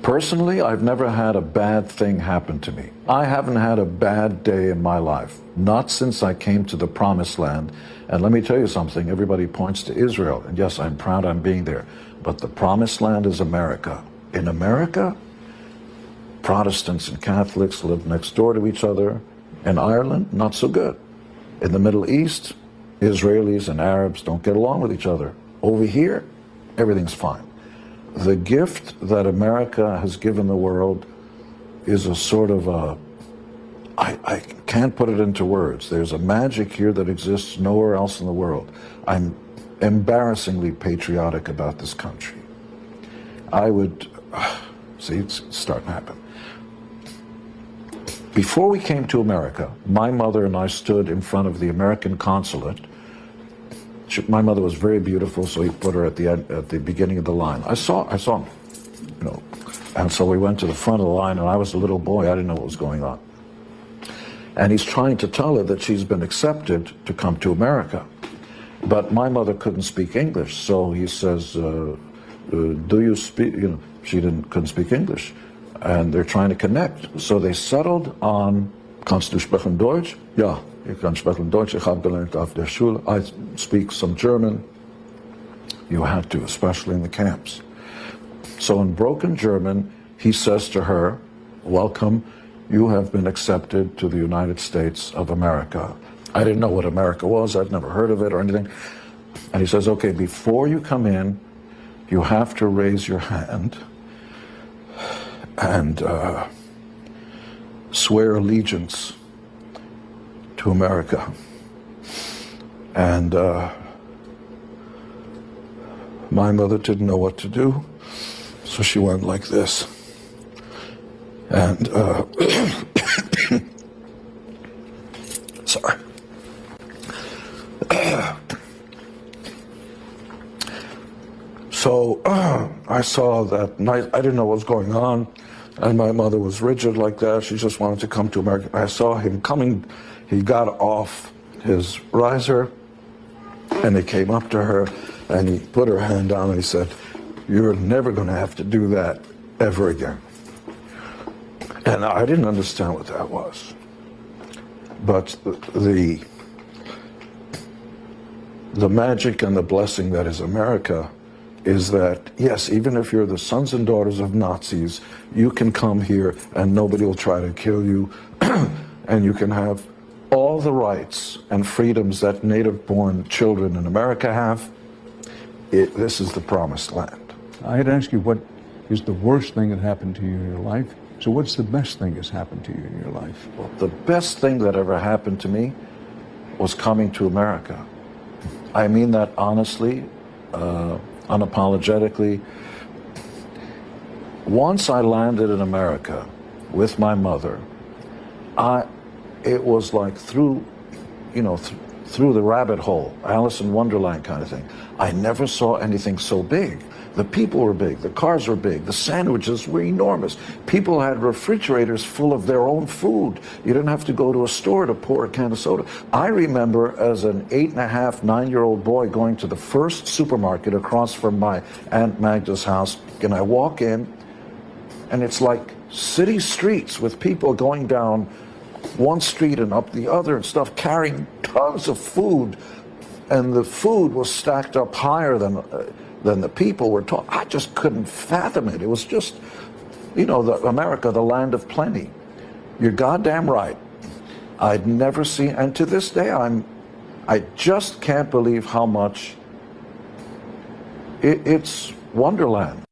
Personally, I've never had a bad thing happen to me. I haven't had a bad day in my life, not since I came to the Promised Land. And let me tell you something, everybody points to Israel, and yes, I'm proud I'm being there, but the Promised Land is America. In America, Protestants and Catholics live next door to each other. In Ireland, not so good. In the Middle East, Israelis and Arabs don't get along with each other. Over here, everything's fine. The gift that America has given the world is a sort of a, I can't put it into words. There's a magic here that exists nowhere else in the world. I'm embarrassingly patriotic about this country. I would, see, it's starting to happen. Before we came to America, my mother and I stood in front of the American consulate. My mother was very beautiful, so he put her at the beginning of the line. I saw him, you know, and so we went to the front of the line, and I was a little boy. I didn't know what was going on. And he's trying to tell her that she's been accepted to come to America. But my mother couldn't speak English, so he says, do you speak, you know, she couldn't speak English. And they're trying to connect. So they settled on, kannst du sprechen Deutsch? Ja, ich kann sprechen Deutsch, ich habe gelernt auf der Schule. I speak some German. You had to, especially in the camps. So in broken German, he says to her, welcome, you have been accepted to the United States of America. I didn't know what America was, I'd never heard of it or anything. And he says, okay, before you come in, you have to raise your hand and swear allegiance to America. And my mother didn't know what to do, so she went like this. And sorry. So I saw that night, I didn't know what was going on, and my mother was rigid like that. She just wanted to come to America. I saw him coming. He got off his riser, and he came up to her, and he put her hand down, and he said, you're never going to have to do that ever again. And I didn't understand what that was. But the magic and the blessing that is America is that, yes, even if you're the sons and daughters of Nazis, you can come here and nobody will try to kill you, and you can have all the rights and freedoms that native-born children in America have. This is the promised land. I had asked you what is the worst thing that happened to you in your life. So what's the best thing that's happened to you in your life? Well, the best thing that ever happened to me was coming to America. I mean that honestly, unapologetically. Once I landed in America with my mother, it was like through the rabbit hole, Alice in Wonderland kind of thing. I never saw anything so big. The people were big, the cars were big, the sandwiches were enormous. People had refrigerators full of their own food. You didn't have to go to a store to pour a can of soda. I remember as an 8.5, 9-year-old boy going to the first supermarket across from my Aunt Magda's house, and I walk in, and it's like city streets with people going down one street and up the other and stuff, carrying tons of food, and the food was stacked up higher than the people were talking. I just couldn't fathom it. It was just, America, the land of plenty. You're goddamn right. I'd never seen, and to this day, I just can't believe how much it's Wonderland.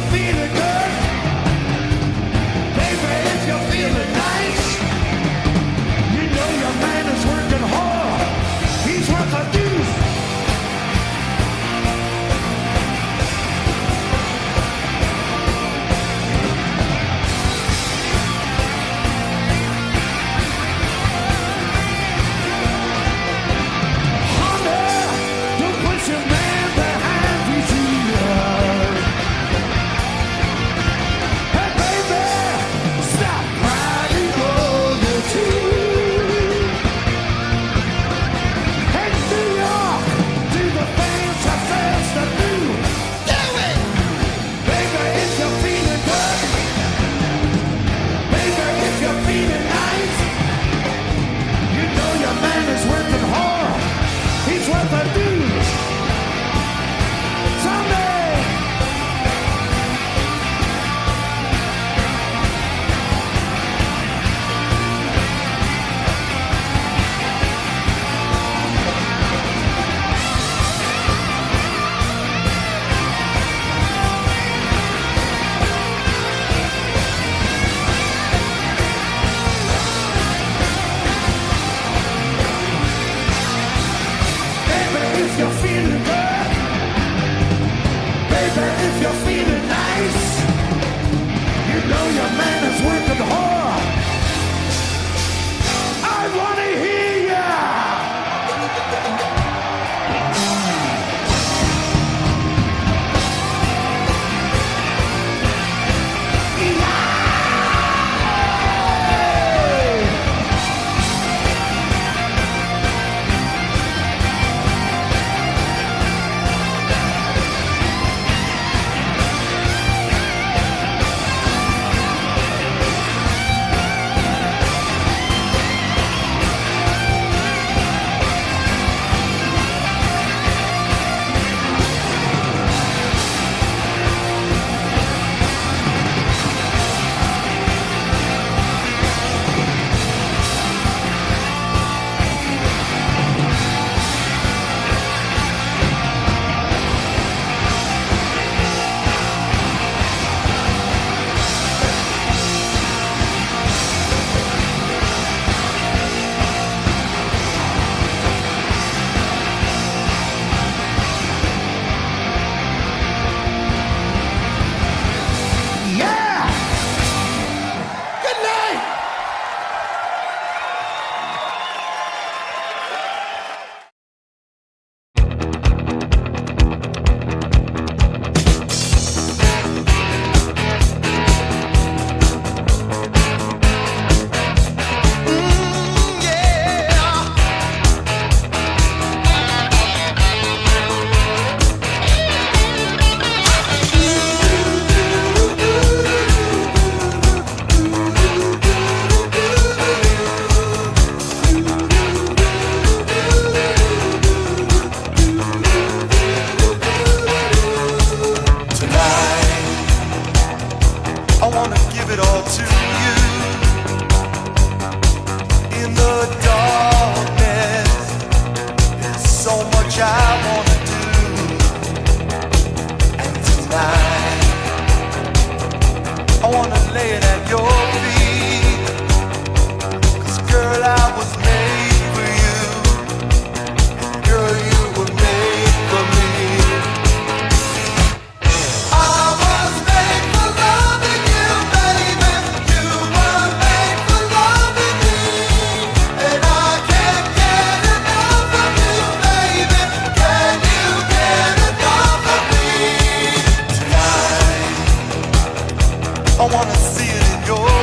you're feeling good, baby, if you're feeling nice, you know your man is working hard. He's worth a deuce. I wanna see it in your